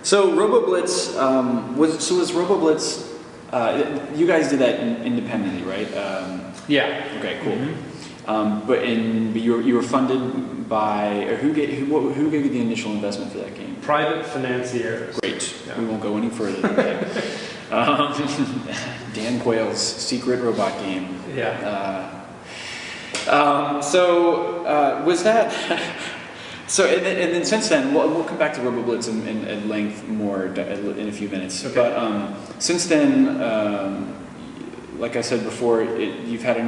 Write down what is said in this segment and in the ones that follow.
So ROBOBLITZ was ROBOBLITZ. You guys did that independently, right? Yeah. Okay, cool. But you were funded by, or who gave you the initial investment for that game? Private financiers. Great. Yeah. We won't go any further than that. Dan Quayle's secret robot game. Yeah. Was that? So and then since then, we'll come back to ROBOBLITZ in length more in a few minutes. Okay. But since then, like I said before, you've had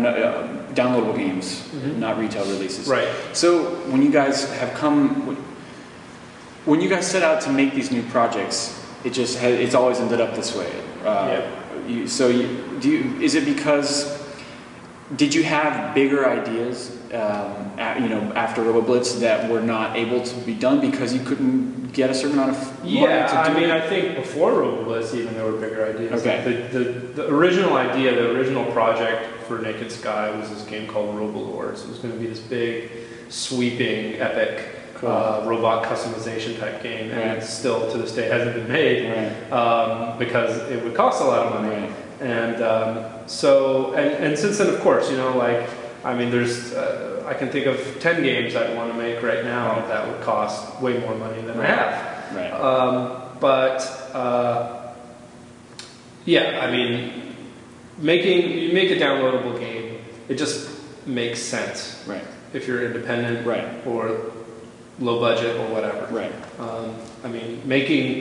downloadable games, not retail releases. Right. So when you guys set out to make these new projects, it's always ended up this way. Is it because? Did you have bigger ideas, after ROBOBLITZ that were not able to be done because you couldn't get a certain amount of money to do it? I think before ROBOBLITZ even there were bigger ideas. Okay. The original idea, the original project for Naked Sky was this game called ROBOLords. It was going to be this big, sweeping, epic robot customization type game, and it still to this day hasn't been made because it would cost a lot of money. Right. And since then, of course, there's I can think of 10 games I'd want to make right now that would cost way more money than I have. Right. You make a downloadable game, it just makes sense. Right. If you're independent, right, or low budget or whatever. Right.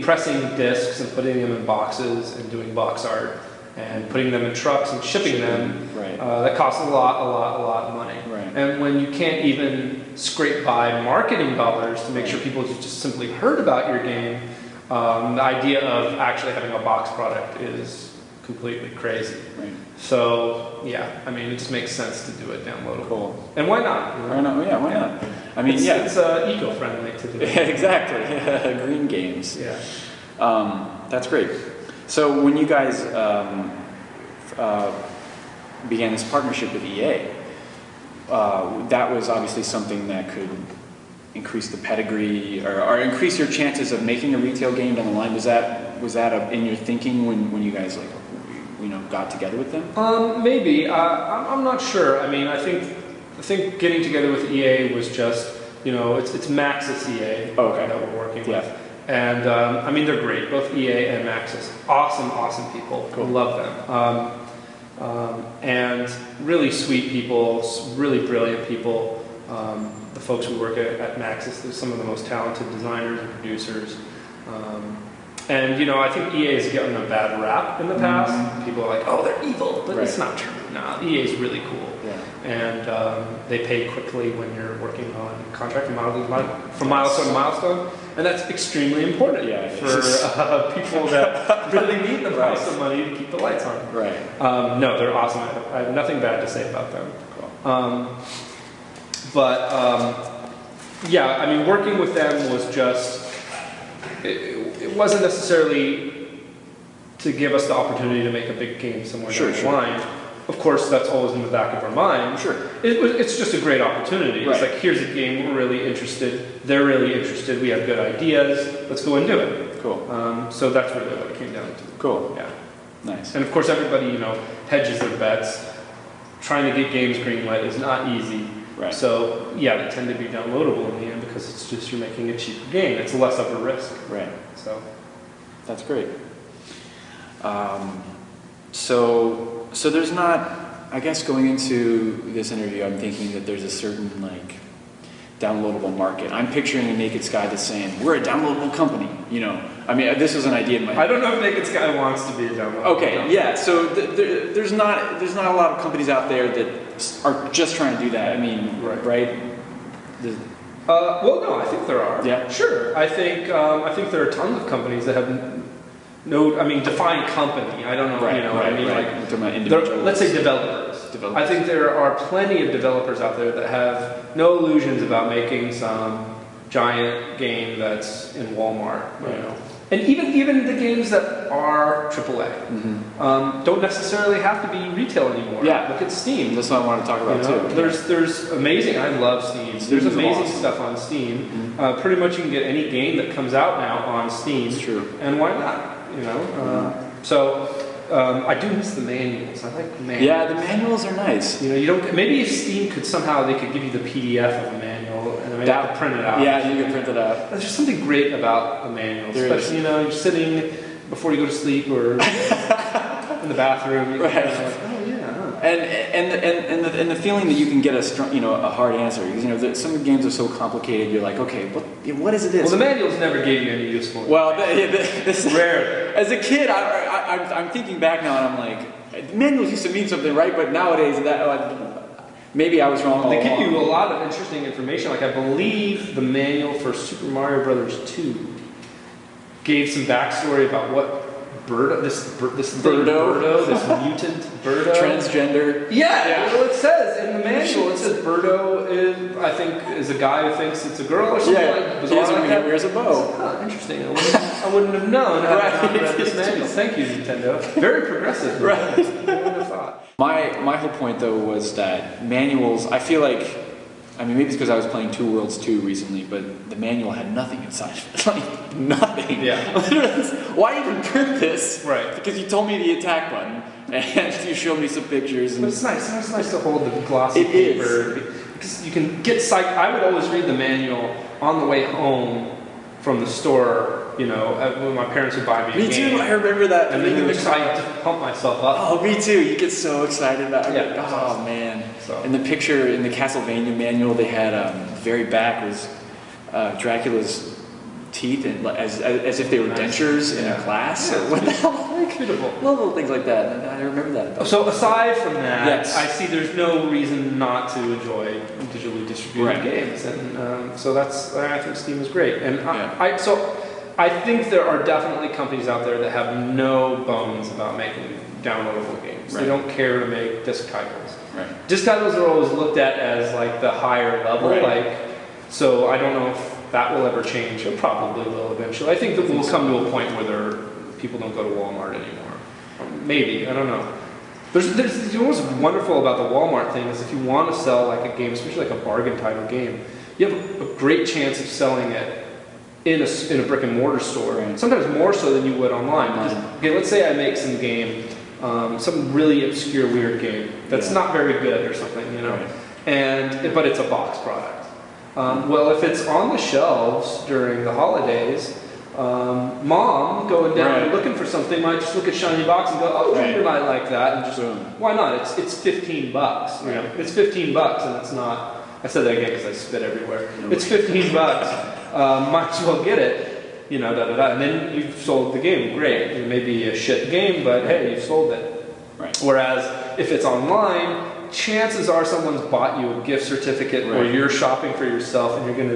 Pressing discs and putting them in boxes and doing box art and putting them in trucks and shipping them, that costs a lot of money. Right. And when you can't even scrape by marketing dollars to make sure people just simply heard about your game, the idea of actually having a box product is completely crazy. Right. So, it just makes sense to do it downloadable. Cool. And why not? Why not? Yeah, why not? It's eco-friendly to do it. Exactly. Green games. Yeah. That's great. So when you guys began this partnership with EA, that was obviously something that could increase the pedigree or increase your chances of making a retail game down the line. Was that in your thinking when you guys got together with them? Maybe. I'm not sure. I think getting together with EA was just it's Maxis EA that we're working with. And they're great, both EA and Maxis. Awesome people. Cool. Love them. And really sweet people, really brilliant people. The folks who work at Maxis, they're some of the most talented designers and producers. I think EA has gotten a bad rap in the past. People are like, oh, they're evil, but it's not true. No, EA is really cool. Yeah. And they pay quickly when you're working on contract from milestone to milestone. And that's extremely important for people that really need the milestone money to keep the lights on. Right. No, they're awesome. I have nothing bad to say about them. Cool. Working with them was just, it wasn't necessarily to give us the opportunity to make a big game somewhere down the line. Of course, that's always in the back of our mind. Sure. It's just a great opportunity. Right. It's like, here's a game, we're really interested, they're really interested, we have good ideas, let's go and do it. Cool. So that's really what it came down to. Cool. Yeah. Nice. And of course, everybody, hedges their bets. Trying to get games greenlit is not easy. Right. So, they tend to be downloadable in the end because it's just you're making a cheaper game. It's less of a risk. Right. So, that's great. So there's not, I guess going into this interview, I'm thinking that there's a certain downloadable market. I'm picturing a Naked Sky that's saying, we're a downloadable company, this is an idea in my head. I don't know if Naked Sky wants to be a downloadable company. Yeah, so there's not a lot of companies out there that are just trying to do that. Right? Well, no, I think there are. Yeah. Sure. I think there are tons of companies that have define company. I don't know. Let's say developers. I think there are plenty of developers out there that have no illusions about making some giant game that's in Walmart. And even the games that are AAA don't necessarily have to be retail anymore. Yeah. Look at Steam. That's what I want to talk about too. There's amazing. I love Steam. There's amazing stuff on Steam. Pretty much you can get any game that comes out now on Steam. It's true. And why not? You know. I do miss the manuals. I like the manuals. Yeah, the manuals are nice. You know, you don't. Maybe if Steam could somehow they could give you the PDF of a manual and then you have to print it out. Yeah, you can print it out. There's just something great about a manual, There especially you know you're sitting before you go to sleep or in the bathroom. Right. Kind of like, oh yeah. Huh. And the feeling that you can get a strong, you know, a hard answer because you know some games are so complicated. You're like, okay, what is it? Well, the manuals never gave you any useful. Well, this rare. As a kid, I'm thinking back now, and I'm like, manuals used to mean something, right? But nowadays, maybe I was wrong. They give you a lot of interesting information. Like I believe the manual for Super Mario Brothers 2 gave some backstory about what Birdo, this mutant Birdo, transgender. Yeah, well, it says in the manual. It says Birdo is a guy who thinks it's a girl or something like that. Wears a bow. Huh, interesting. I wouldn't have known had I not read this manual. Thank you, Nintendo. Very progressive. Right. I wouldn't have thought. My whole point though was that manuals. I feel like. I mean, maybe it's because I was playing Two Worlds 2 recently, but the manual had nothing inside of it. Like, nothing. Yeah. Why even print this? Right. Because you told me the attack button, and you showed me some pictures. And but it's nice. It's nice to hold the glossy it paper. Is. Because you can get psyched. I would always read the manual on the way home from the store, you know, when my parents would buy me a game. Me too, I remember that. And then you would try to pump myself up. Oh, me too. You get so excited about it. Yeah. Oh, man. So. In the picture, in the Castlevania manual, they had, very back was Dracula's teeth, and as if they were dentures in a glass. Yeah. What the hell? Beautiful. Little things like that. I remember that about So aside from that, yes. I see there's no reason not to enjoy digitally distributed games, and so I think Steam is great. And I think there are definitely companies out there that have no bones about making downloadable games. Right. They don't care to make disc titles. Right. Disc titles are always looked at as like the higher level, so I don't know if that will ever change. It probably will eventually. I think that we'll come to a point where people don't go to Walmart anymore. Maybe, I don't know. There's what's wonderful about the Walmart thing is if you want to sell like a game, especially like a bargain title game, you have a great chance of selling it in a brick and mortar store. Right. Sometimes more so than you would online. Because, okay, let's say I make some game, some really obscure weird game that's not very good or something, you know, but it's a box product. Well, if it's on the shelves during the holidays, mom going down and looking for something might just look at shiny box and go, oh, Junior might like that, and just why not? It's $15. You know? It's $15, and it's not. I said that again because I spit everywhere. It's $15. Might as well get it. You know, and then you've sold the game. Great. It may be a shit game, but hey, you've sold it. Right. Whereas if it's online, chances are someone's bought you a gift certificate or you're shopping for yourself, and you're going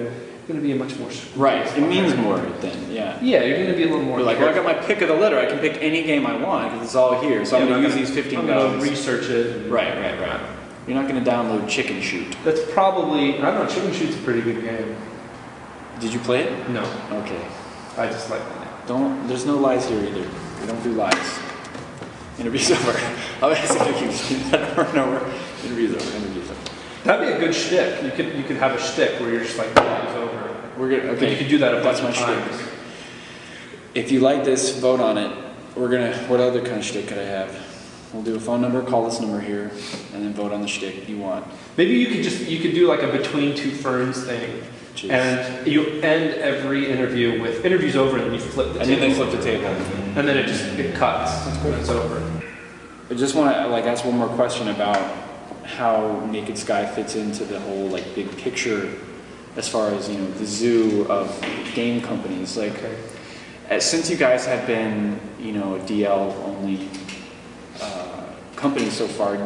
to be a much more it means more then, yeah, you're going to be a little more like, well, I got my pick of the litter, I can pick any game I want because it's all here, so I'm going to use these $15. I'm going to research it. Right. You're not going to download Chicken Shoot. That's probably, I don't know, Chicken Shoot's a pretty good game. Did you play it? No. Okay. I just like the name. There's no lies here either. We don't do lies. Interview's over. I'll ask if you keep doing that over and over. Interview's over. That'd be a good shtick. You could have a shtick where you're just like, it's over. We're good. Okay. But you could do that a bunch of times. If you like this, vote on it. What other kind of shtick could I have? We'll do a phone number, call this number here, and then vote on the shtick you want. Maybe you could do like a between two ferns thing. Jeez. And you end every interview with interview's over, and then you flip the table. And then they flip the table. And then it cuts. And it's over. I just want to ask one more question about how Naked Sky fits into the whole big picture, as far as the zoo of game companies. Since you guys have been a DL only company so far,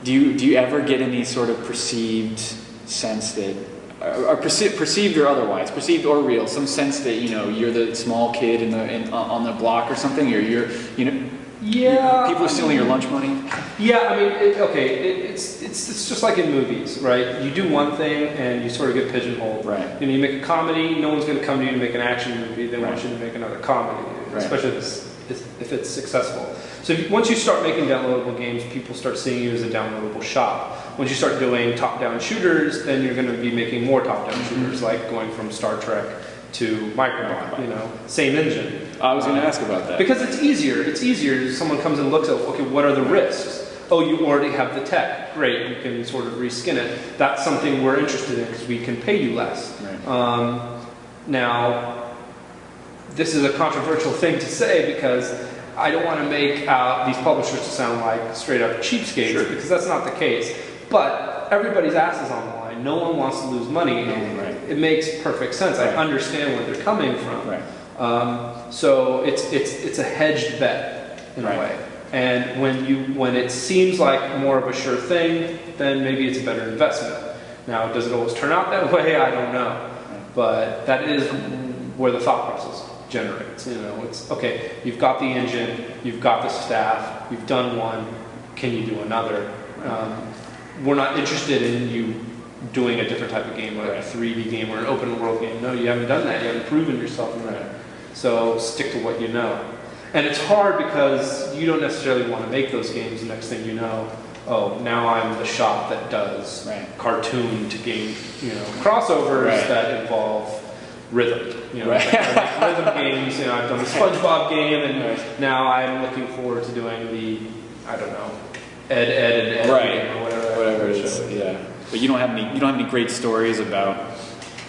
do you ever get any sort of perceived sense that, or perceived or otherwise, perceived or real, some sense that you're the small kid on the block or something, or Yeah. People are stealing your lunch money. Yeah, I mean, it's just like in movies, right? You do one thing and you sort of get pigeonholed. Right. You know, you make a comedy, no one's going to come to you to make an action movie. They want Right. you to make another comedy, Right. especially if it's successful. So once you start making downloadable games, people start seeing you as a downloadable shop. Once you start doing top-down shooters, then you're going to be making more top-down shooters, like going from Star Trek to MICROBot, you know, same engine. I was going to ask about that. Because it's easier. It's easier. Someone comes and looks at, okay, what are the risks? Oh, you already have the tech. Great, you can sort of reskin it. That's something we're interested in because we can pay you less. Right. Now, this is a controversial thing to say because I don't want to make these publishers to sound like straight up cheapskates, Sure. because that's not the case. But everybody's ass is on the line. No one wants to lose money. Right. It makes perfect sense. Right. I understand where they're coming from. Right. So it's a hedged bet in Right. a way. And when it seems like more of a sure thing, then maybe it's a better investment. Now, does it always turn out that way? I don't know. But that is where the thought process generates. You know, it's okay. You've got the engine, you've got the staff, you've done one. Can you do another? We're not interested in you doing a different type of game, like a 3D game or an open world game. No, you haven't done that. You haven't proven yourself in that. So stick to what you know. And it's hard because you don't necessarily want to make those games. The next thing you know, oh, now I'm the shop that does cartoon to game, you know, crossovers that involve rhythm. You know, like I make rhythm games. You know, I've done the SpongeBob game, and now I'm looking forward to doing the, I don't know, Ed and Ed game or whatever it is. Yeah. But you don't have any great stories about,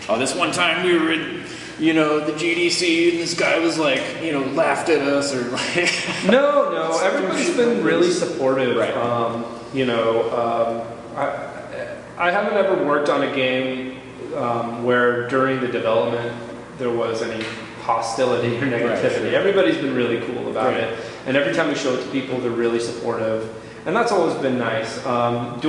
oh, this one time we were in, you know, the GDC and this guy was like, you know, laughed at us or like. No, everybody's been really supportive. Right. You know, I haven't ever worked on a game where during the development there was any hostility or negativity. Right, sure. Everybody's been really cool about it, and every time we show it to people, they're really supportive. And that's always been nice. Am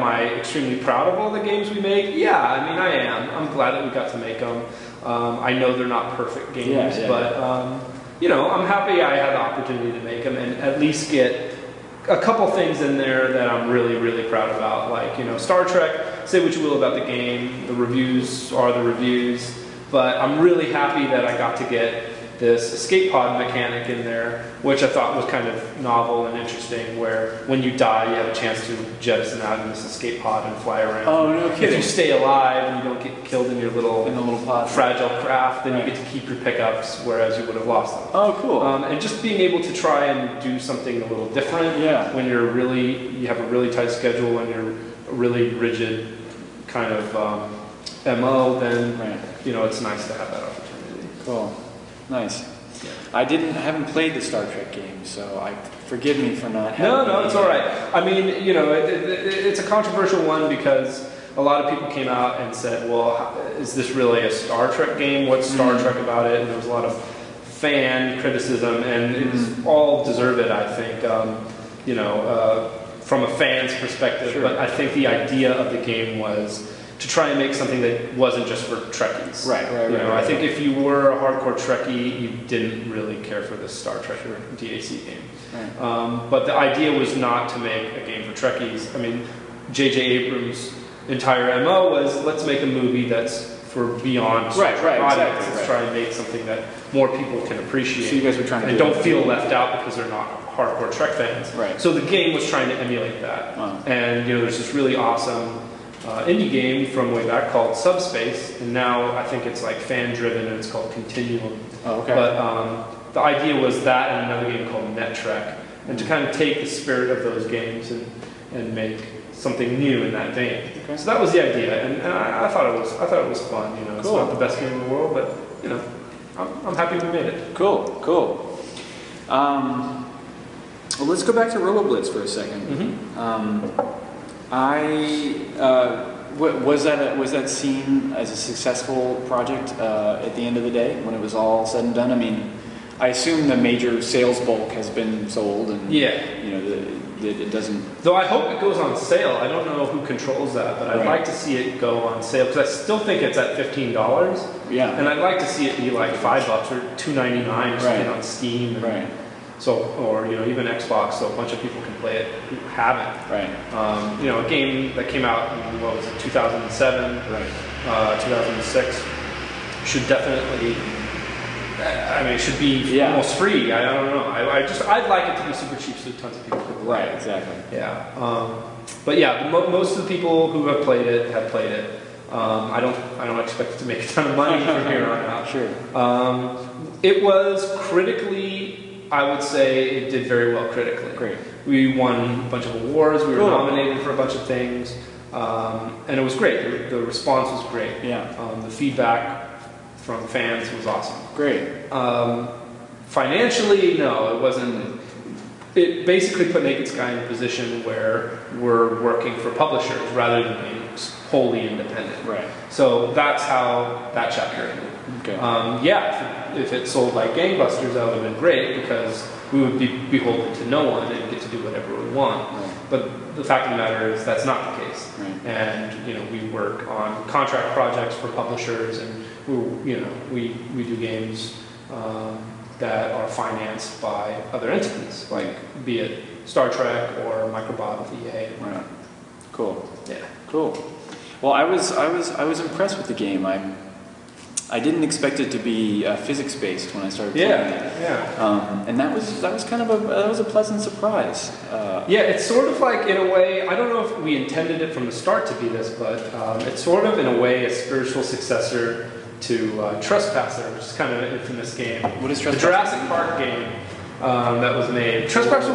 I extremely proud of all the games we make? Yeah, I mean, I am. I'm glad that we got to make them. I know they're not perfect games, but you know, I'm happy I had the opportunity to make them and at least get a couple things in there that I'm really, really proud about. Like, you know, Star Trek, say what you will about the game, the reviews are the reviews, but I'm really happy that I got to get this escape pod mechanic in there, which I thought was kind of novel and interesting, where when you die, you have a chance to jettison out in this escape pod and fly around. Oh, no kidding. If you stay alive and you don't get killed in your little pod. fragile craft, then you get to keep your pickups, whereas you would have lost them. Oh, cool. And just being able to try and do something a little different when you have a really tight schedule and you're a really rigid kind of MO, then you know, it's nice to have that opportunity. Cool. Nice. Yeah. I haven't played the Star Trek game, so forgive me for not having. No, it's all right. I mean, you know, it's a controversial one because a lot of people came out and said, well, is this really a Star Trek game? What's Star Trek about it? And there was a lot of fan criticism, and it was all deserved, I think, you know, from a fan's perspective. Sure. But I think the idea of the game was to try and make something that wasn't just for Trekkies. Right. I think if you were a hardcore Trekkie, you didn't really care for this Star Trek DAC game. Right. But the idea was not to make a game for Trekkies. I mean, J.J. Abrams' entire MO was, let's make a movie that's for beyond Star Trek audience. Let's try and make something that more people can appreciate. So you guys were trying to and don't feel left out because they're not hardcore Trek fans. Right. So the game was trying to emulate that. Wow. And you know, there's this really awesome indie game from way back called Subspace, and now I think it's like fan-driven and it's called Continuum. Oh, okay. But the idea was that and another game called Net Trek, and to kind of take the spirit of those games and make something new in that vein. Okay. So that was the idea, and I thought it was fun. You know, it's not the best game in the world, but you know, I'm happy we made it. Cool. Well, let's go back to ROBOBLITZ for a second. Mm-hmm. Was that seen as a successful project at the end of the day when it was all said and done? I mean, I assume the major sales bulk has been sold, and you know it doesn't. Though I hope it goes on sale. I don't know who controls that, but I'd like to see it go on sale because I still think it's at $15. Yeah. And I'd like to see it be like $5 or $2.99 or something on Steam. And, so, or even Xbox, so a bunch of people can play it who haven't. Right. A game that came out in, what was it, 2007, Right. 2006, should definitely. I mean, it should be almost free. I don't know. I'd like it to be super cheap so tons of people could play it. Right. Exactly. Yeah. But yeah, most of the people who have played it have played it. I don't expect it to make a ton of money from here on out. Sure. It was critically, I would say, it did very well critically. Great. We won a bunch of awards. We were nominated for a bunch of things, and it was great. The response was great. Yeah. The feedback from fans was awesome. Great. Financially, no, it wasn't. It basically put Naked Sky in a position where we're working for publishers rather than being wholly independent. Right. So that's how that chapter ended. Okay. If it sold like gangbusters, that would have been great because we would be beholden to no one and get to do whatever we want. Right. But the fact of the matter is that's not the case. Right. And we work on contract projects for publishers, and we do games that are financed by other entities, like be it Star Trek or MICROBOT with EA. Right. Cool. Yeah. Cool. Well, I was impressed with the game. I didn't expect it to be physics based when I started playing it. Yeah. And that was kind of a pleasant surprise. Yeah, it's sort of like, in a way, I don't know if we intended it from the start to be this, but it's sort of in a way a spiritual successor to Trespasser, which is kind of an infamous game. What is Trespasser? The Jurassic Park game that was made. Trespasser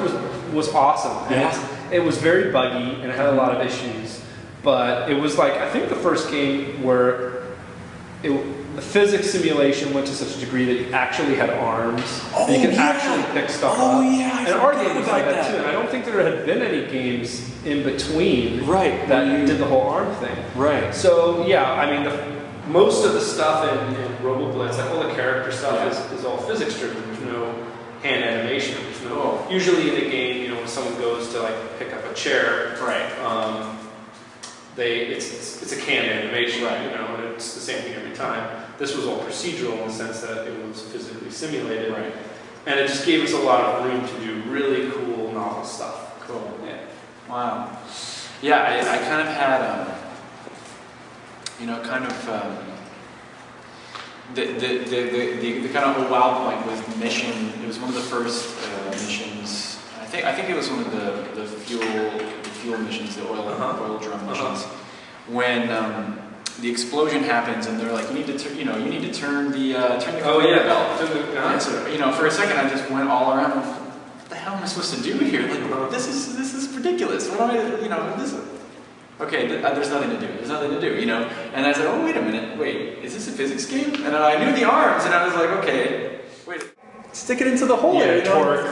was awesome. Yeah. And it was very buggy and it had a lot of issues, but it was like, I think the first game where the physics simulation went to such a degree that you actually had arms and you could actually pick stuff up. Yeah, and our game was like that too. And I don't think there had been any games in between that did the whole arm thing. Right. So yeah, I mean, most of the stuff in ROBOBLITZ, like all the character stuff, is all physics driven. There's no hand animation. There's no. Usually in a game, when someone goes to like pick up a chair, it's a canned animation, and it's the same thing every time. This was all procedural in the sense that it was physically simulated, and it just gave us a lot of room to do really cool, novel stuff. Cool. Yeah. Wow. Yeah, I kind of had the kind of a wow point with the mission. It was one of the first missions. I think it was one of the fuel missions, the oil drum missions. When the explosion happens and they're like, you need to turn the conveyor belt. And so, for a second I just went all around. What the hell am I supposed to do here? Like, this is ridiculous. What do I, this? Okay, there's nothing to do. There's nothing to do, And I said, oh, wait a minute. Wait, is this a physics game? And I knew the arms, and I was like, okay, wait. Stick it into the hole. Torque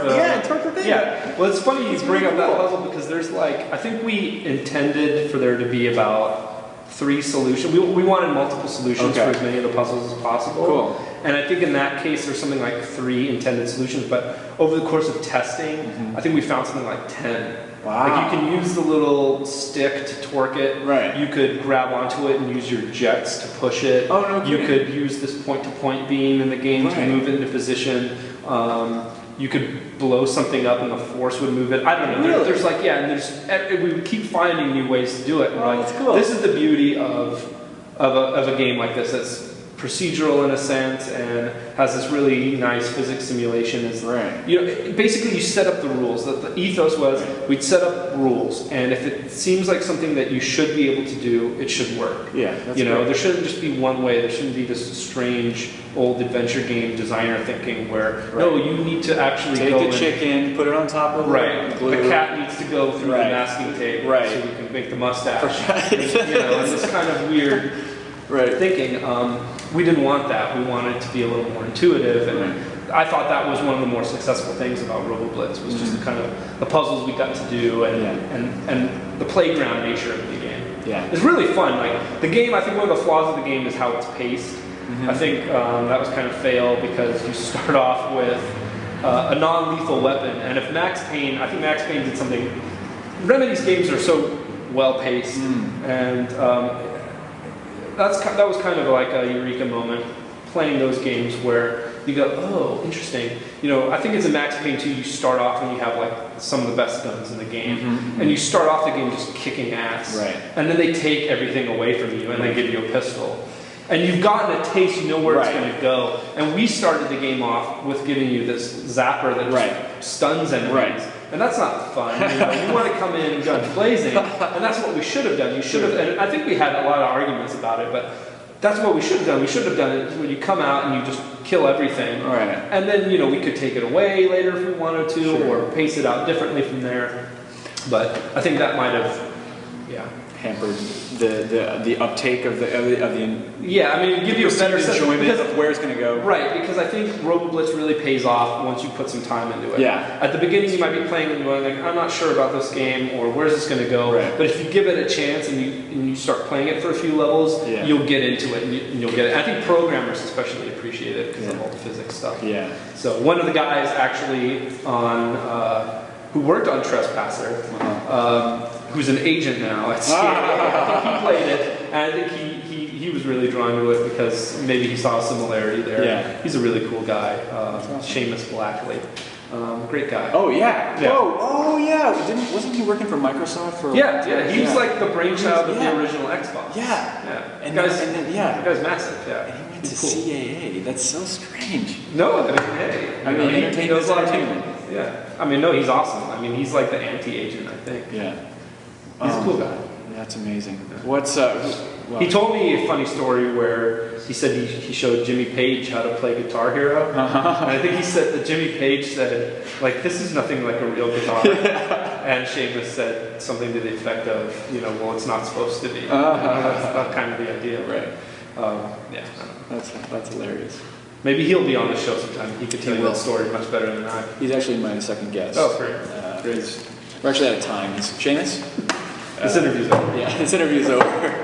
the thing. Yeah. Well, it's funny you bring up that puzzle because there's I think we intended for there to be about 3 solutions. We wanted multiple solutions for as many of the puzzles as possible. Cool. And I think in that case there's something like 3 intended solutions, but over the course of testing, I think we found something like 10. Wow. Like you can use the little stick to torque it. Right. You could grab onto it and use your jets to push it. Oh, no kidding. You could use this point-to-point beam in the game to move it into position. You could blow something up and the force would move it. I don't know. Really? There's we would keep finding new ways to do it. And that's cool. This is the beauty of a game like this. That's procedural in a sense and has this really nice physics simulation. Basically you set up the rules. The ethos was we'd set up rules, and if it seems like something that you should be able to do, it should work. Yeah, that's there shouldn't just be one way. There shouldn't be this strange old adventure game designer thinking where no, you need to actually take the chicken, put it on top of the cat needs to go through the masking tape so you can make the mustache. And this kind of weird thinking. We didn't want that. We wanted it to be a little more intuitive, and I thought that was one of the more successful things about ROBOBLITZ was just the kind of the puzzles we got to do and the playground nature of the game. Yeah, it's really fun. Like the game, I think one of the flaws of the game is how it's paced. I think that was kind of fail because you start off with a non-lethal weapon, and if I think Max Payne did something. Remedy's games are so well paced, and that was kind of like a eureka moment playing those games where you go, oh, interesting. You know, I think it's in Max Payne 2, you start off and you have like some of the best guns in the game. And you start off the game just kicking ass. Right. And then they take everything away from you and they give you a pistol. And you've gotten a taste, you know where it's going to go. And we started the game off with giving you this zapper that just stuns enemies. And that's not fun. You know, you want to come in guns blazing, and that's what we should have done. You should have, and I think we had a lot of arguments about it, but that's what we should have done. We should have done it when you come out and you just kill everything. And then, you know, we could take it away later if we wanted to, or pace it out differently from there. But I think that might have, hampered the uptake of the I mean, give you a better enjoyment of where it's going to go. Right, because I think ROBOBLITZ really pays off once you put some time into it. At the beginning, you might be playing and going like, I'm not sure about this game, or where's this going to go. But if you give it a chance and you start playing it for a few levels, you'll get into it and you'll get it. I think programmers especially appreciate it because of all the physics stuff. So one of the guys actually on who worked on Trespasser, who's an agent now at CAA, he played it, and I think he was really drawn to it because maybe he saw a similarity there. He's a really cool guy, Seamus Blackley. Great guy. Wasn't he working for Microsoft for? He was like the brainchild of the original Xbox. And the guy's massive. And he went to CAA. That's so strange. No, I mean, hey, I mean, he knows a lot of entertainment. I mean, no, he's awesome. I mean, he's like the anti-agent, I think. He's a cool guy. That's amazing. What's he told me a funny story where he said he showed Jimmy Page how to play Guitar Hero, and I think he said that Jimmy Page said, like, this is nothing like a real guitar, and Seamus said something to the effect of, you know, well, it's not supposed to be. That's kind of the idea, right? That's hilarious. Maybe he'll be on the show sometime. He could tell you that story much better than I. He's actually my second guest. Oh, great. We're actually out of time. Seamus? This interview's over. This interview's over.